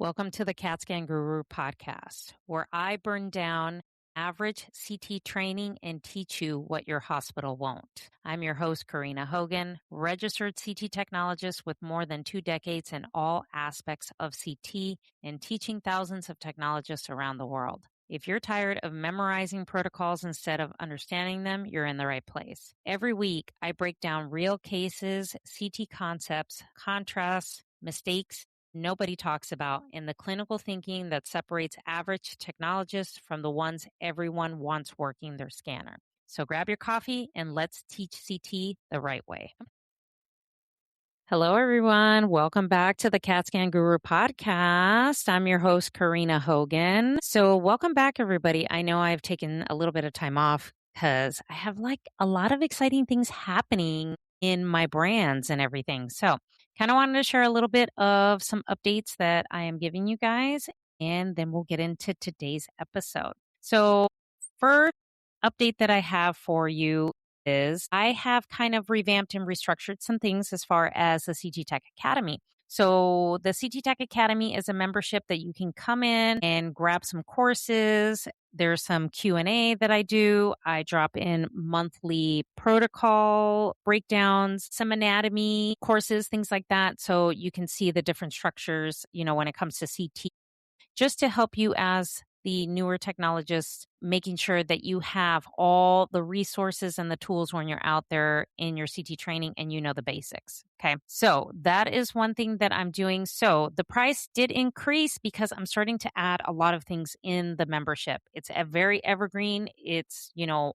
Welcome to the CAT Scan Guru podcast, where I burn down average CT training and teach you what your hospital won't. I'm your host, Karina Hogan, registered CT technologist with more than 2 decades in all aspects of CT and teaching thousands of technologists around the world. If you're tired of memorizing protocols instead of understanding them, you're in the right place. Every week, I break down real cases, CT concepts, contrasts, mistakes nobody talks about, in the clinical thinking that separates average technologists from the ones everyone wants working their scanner. So grab your coffee and let's teach CT the right way. Hello, everyone. Welcome back to the CAT Scan Guru podcast. I'm your host, Karina Hogan. So welcome back, everybody. I know I've taken a little bit of time off because I have a lot of exciting things happening in my brands and everything. So kind of wanted to share a little bit of some updates that I am giving you guys, and then we'll get into today's episode. So first update that I have for you is I have kind of revamped and restructured some things as far as the CT Tech Academy. So the CT Tech Academy is a membership that you can come in and grab some courses. There's some Q&A that I do. I drop in monthly protocol breakdowns, some anatomy courses, things like that. So you can see the different structures, when it comes to CT, just to help you as the newer technologists, making sure that you have all the resources and the tools when you're out there in your CT training and you know the basics. Okay. So that is one thing that I'm doing. So the price did increase because I'm starting to add a lot of things in the membership. It's a very evergreen. It's,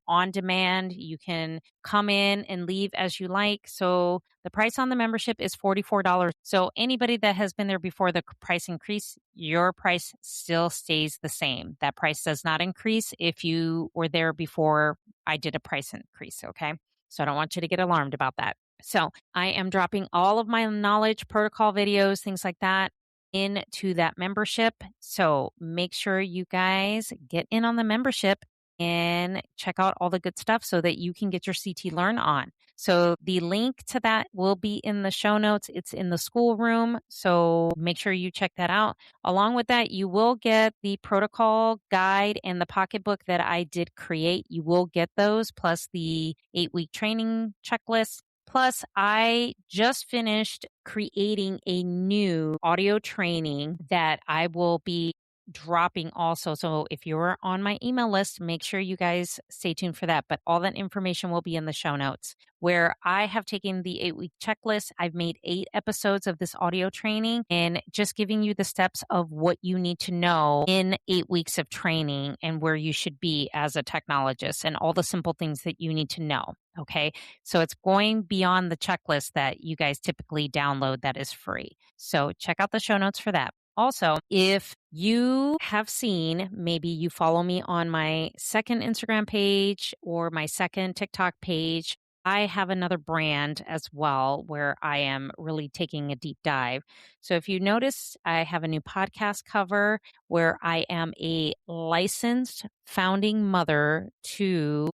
on demand. You can come in and leave as you like. So the price on the membership is $44. So anybody that has been there before the price increase, your price still stays the same. That price does not increase if you were there before I did a price increase, okay? So I don't want you to get alarmed about that. So I am dropping all of my knowledge, protocol videos, things like that into that membership. So make sure you guys get in on the membership and check out all the good stuff so that you can get your CT Learn on. So the link to that will be in the show notes. It's in the schoolroom. So make sure you check that out. Along with that, you will get the protocol guide and the pocketbook that I did create. You will get those, plus the 8-week training checklist. Plus, I just finished creating a new audio training that I will be dropping also. So if you're on my email list, make sure you guys stay tuned for that. But all that information will be in the show notes, where I have taken the 8-week checklist. I've made 8 episodes of this audio training and just giving you the steps of what you need to know in 8 weeks of training and where you should be as a technologist and all the simple things that you need to know. Okay. So it's going beyond the checklist that you guys typically download that is free. So check out the show notes for that. Also, if you have seen, maybe you follow me on my second Instagram page or my second TikTok page, I have another brand as well where I am really taking a deep dive. So if you notice, I have a new podcast cover where I am a licensed founding mother to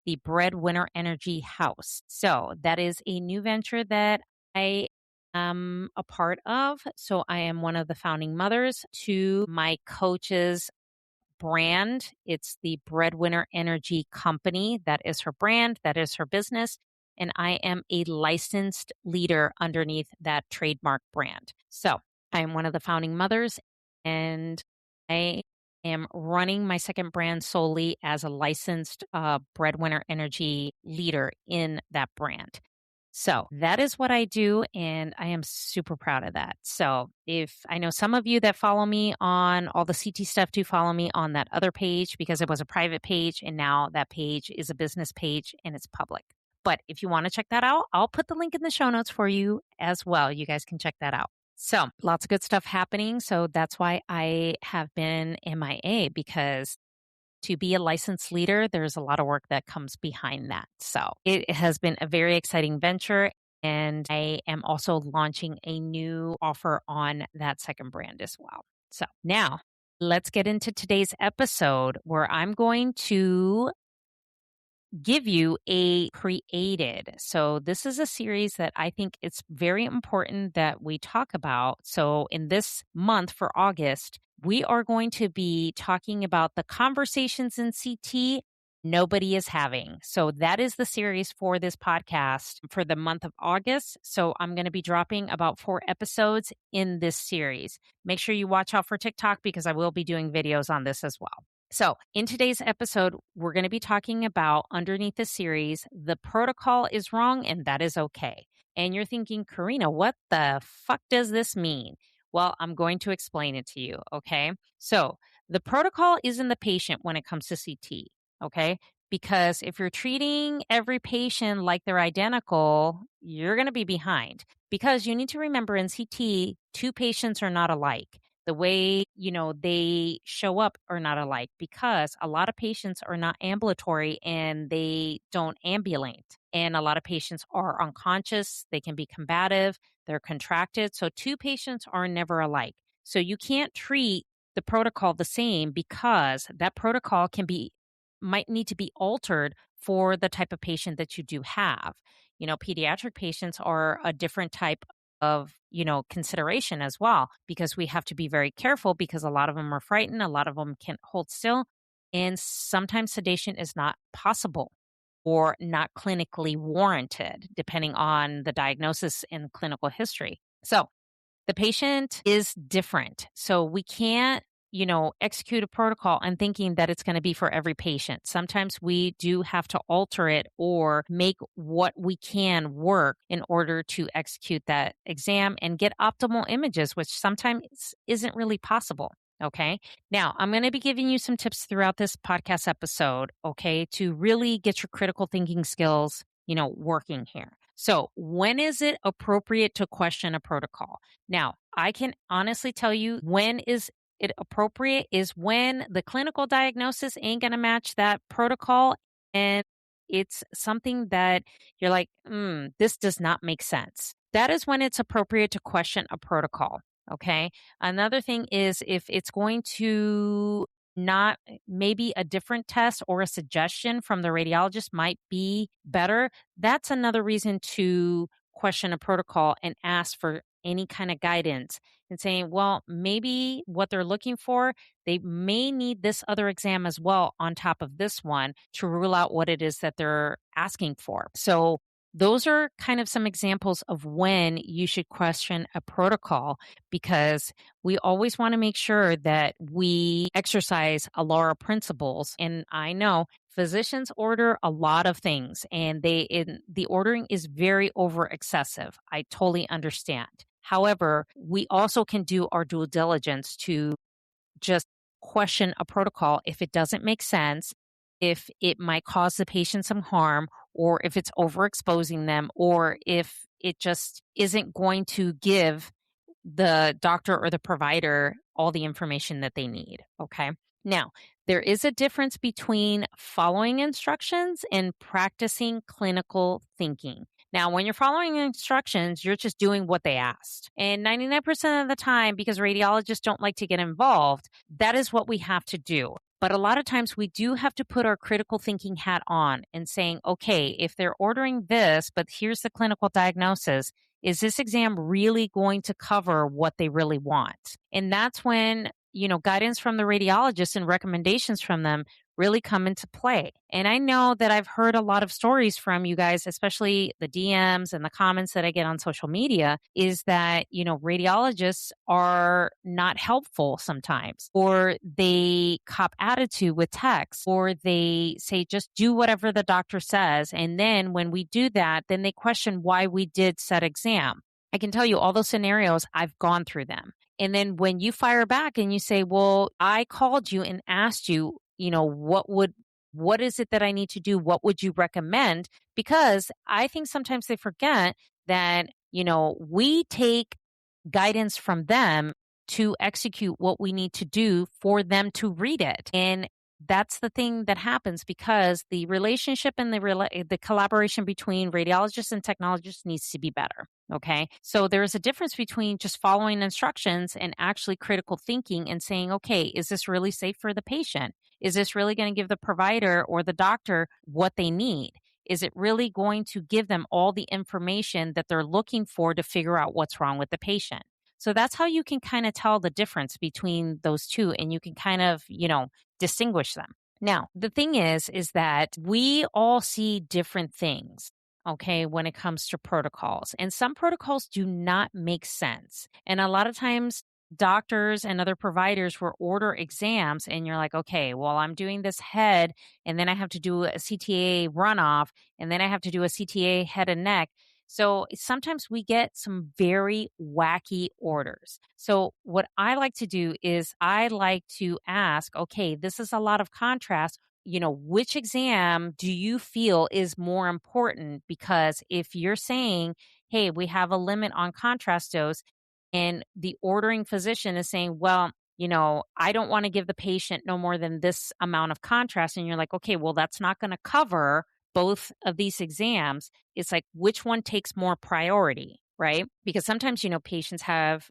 the Breadwinner Energy House. So that is a new venture that I am a part of. So I am one of the founding mothers to my coach's brand. It's the Breadwinner Energy Company. That is her brand. That is her business. And I am a licensed leader underneath that trademark brand. So I am one of the founding mothers, and I am running my second brand solely as a licensed Breadwinner Energy leader in that brand. So that is what I do, and I am super proud of that. So if I know some of you that follow me on all the CT stuff do follow me on that other page because it was a private page, and now that page is a business page and it's public. But if you want to check that out, I'll put the link in the show notes for you as well. You guys can check that out. So lots of good stuff happening. So that's why I have been MIA, because to be a licensed leader, there's a lot of work that comes behind that. So it has been a very exciting venture. And I am also launching a new offer on that second brand as well. So now let's get into today's episode, where I'm going to give you a created. So this is a series that I think it's very important that we talk about. So in this month for August, we are going to be talking about the conversations in CT nobody is having. So that is the series for this podcast for the month of August. So I'm going to be dropping about 4 episodes in this series. Make sure you watch out for TikTok because I will be doing videos on this as well. So, in today's episode, we're going to be talking about underneath the series, the protocol is wrong and that is okay. And you're thinking, Karina, what the fuck does this mean? Well, I'm going to explain it to you. Okay. So, the protocol is in the patient when it comes to CT. Okay. Because if you're treating every patient like they're identical, you're going to be behind. Because you need to remember in CT, 2 patients are not alike. The way, they show up are not alike because a lot of patients are not ambulatory and they don't ambulate. And a lot of patients are unconscious. They can be combative. They're contracted. So 2 patients are never alike. So you can't treat the protocol the same because that protocol might need to be altered for the type of patient that you do have. Pediatric patients are a different type of, consideration as well, because we have to be very careful because a lot of them are frightened. A lot of them can't hold still. And sometimes sedation is not possible or not clinically warranted, depending on the diagnosis and clinical history. So the patient is different. So we can't, execute a protocol and thinking that it's going to be for every patient. Sometimes we do have to alter it or make what we can work in order to execute that exam and get optimal images, which sometimes isn't really possible. Okay. Now, I'm going to be giving you some tips throughout this podcast episode, okay, to really get your critical thinking skills, working here. So, when is it appropriate to question a protocol? Now, I can honestly tell you when is it appropriate is when the clinical diagnosis ain't going to match that protocol and it's something that you're like, this does not make sense. That is when it's appropriate to question a protocol. Okay. Another thing is if it's going to not maybe a different test or a suggestion from the radiologist might be better. That's another reason to question a protocol and ask for any kind of guidance and saying, well, maybe what they're looking for, they may need this other exam as well on top of this one to rule out what it is that they're asking for. So those are kind of some examples of when you should question a protocol because we always want to make sure that we exercise ALARA principles. And I know physicians order a lot of things and the ordering is very over excessive. I totally understand. However, we also can do our due diligence to just question a protocol if it doesn't make sense, if it might cause the patient some harm, or if it's overexposing them, or if it just isn't going to give the doctor or the provider all the information that they need. Okay. Now, there is a difference between following instructions and practicing clinical thinking. Now, when you're following instructions, you're just doing what they asked. And 99% of the time, because radiologists don't like to get involved, that is what we have to do. But a lot of times we do have to put our critical thinking hat on and saying, okay, if they're ordering this, but here's the clinical diagnosis, is this exam really going to cover what they really want? And that's when, guidance from the radiologist and recommendations from them really come into play. And I know that I've heard a lot of stories from you guys, especially the DMs and the comments that I get on social media, is that, radiologists are not helpful sometimes, or they cop attitude with text, or they say, just do whatever the doctor says. And then when we do that, then they question why we did said exam. I can tell you all those scenarios, I've gone through them. And then when you fire back and you say, well, I called you and asked you, what is it that I need to do? What would you recommend? Because I think sometimes they forget that, we take guidance from them to execute what we need to do for them to read it. And that's the thing that happens because the relationship and the collaboration between radiologists and technologists needs to be better. Okay. So there's a difference between just following instructions and actually critical thinking and saying, okay, is this really safe for the patient? Is this really going to give the provider or the doctor what they need? Is it really going to give them all the information that they're looking for to figure out what's wrong with the patient? So that's how you can kind of tell the difference between those two and you can kind of, distinguish them. Now, the thing is that we all see different things. Okay, when it comes to protocols, and some protocols do not make sense. And a lot of times, doctors and other providers will order exams, and you're like, okay, well, I'm doing this head, and then I have to do a CTA runoff, and then I have to do a CTA head and neck. So sometimes we get some very wacky orders. So what I like to do is I like to ask, okay, this is a lot of contrast. Which exam do you feel is more important? Because if you're saying, hey, we have a limit on contrast dose, and the ordering physician is saying, well, I don't want to give the patient no more than this amount of contrast. And you're like, okay, well, that's not going to cover both of these exams. It's like, which one takes more priority, right? Because sometimes, patients have,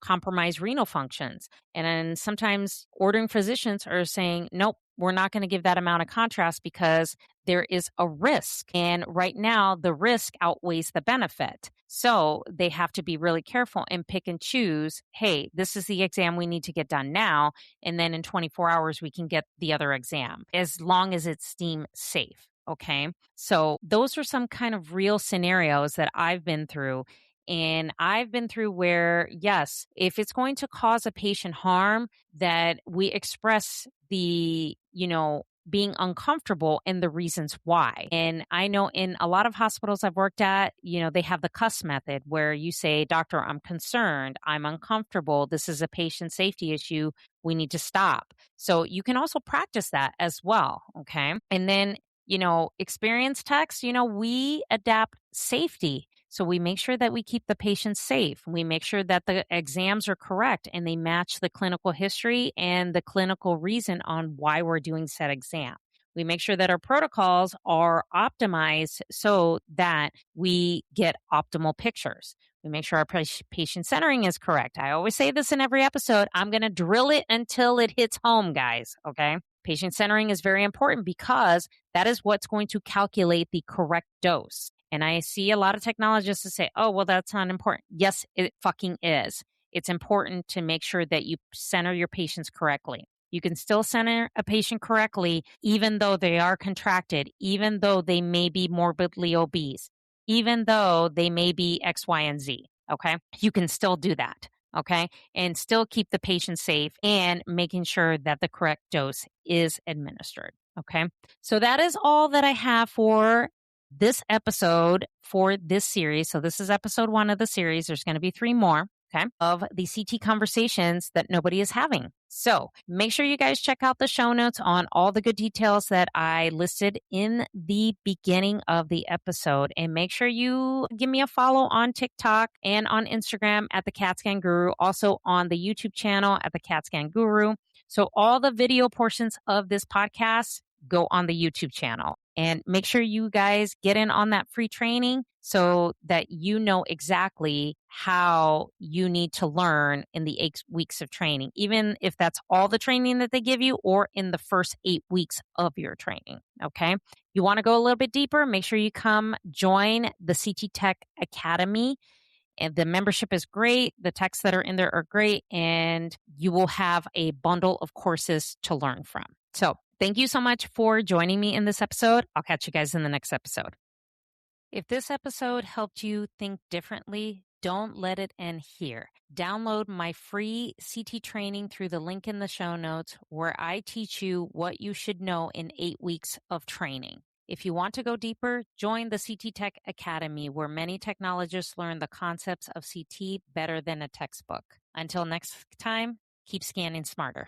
compromised renal functions. And then sometimes ordering physicians are saying, nope, we're not going to give that amount of contrast because there is a risk. And right now, the risk outweighs the benefit. So they have to be really careful and pick and choose, hey, this is the exam we need to get done now. And then in 24 hours, we can get the other exam as long as it's deemed safe. Okay. So those are some kind of real scenarios that I've been through. And I've been through where, yes, if it's going to cause a patient harm, that we express the, being uncomfortable and the reasons why. And I know in a lot of hospitals I've worked at, they have the CUS method where you say, doctor, I'm concerned, I'm uncomfortable, this is a patient safety issue, we need to stop. So you can also practice that as well. Okay. And then, experienced techs, we adapt safety. So we make sure that we keep the patient safe. We make sure that the exams are correct and they match the clinical history and the clinical reason on why we're doing said exam. We make sure that our protocols are optimized so that we get optimal pictures. We make sure our patient centering is correct. I always say this in every episode. I'm going to drill it until it hits home, guys. Okay. Patient centering is very important because that is what's going to calculate the correct dose. And I see a lot of technologists that say, oh, well, that's not important. Yes, it fucking is. It's important to make sure that you center your patients correctly. You can still center a patient correctly, even though they are contracted, even though they may be morbidly obese, even though they may be X, Y, and Z. Okay. You can still do that. Okay. And still keep the patient safe and making sure that the correct dose is administered. Okay. So that is all that I have for this episode for this series. So this is episode 1 of the series. There's going to be 3 more. Okay, of the CT conversations that nobody is having. So make sure you guys check out the show notes on all the good details that I listed in the beginning of the episode. And make sure you give me a follow on TikTok and on Instagram at the CAT Scan Guru, also on the YouTube channel at the CAT Scan Guru. So all the video portions of this podcast go on the YouTube channel. And make sure you guys get in on that free training so that you know exactly how you need to learn in the 8 weeks of training, even if that's all the training that they give you or in the first 8 weeks of your training. Okay. You want to go a little bit deeper? Make sure you come join the CT Tech Academy. And the membership is great. The texts that are in there are great. And you will have a bundle of courses to learn from. So thank you so much for joining me in this episode. I'll catch you guys in the next episode. If this episode helped you think differently, don't let it end here. Download my free CT training through the link in the show notes where I teach you what you should know in 8 weeks of training. If you want to go deeper, join the CT Tech Academy, where many technologists learn the concepts of CT better than a textbook. Until next time, keep scanning smarter.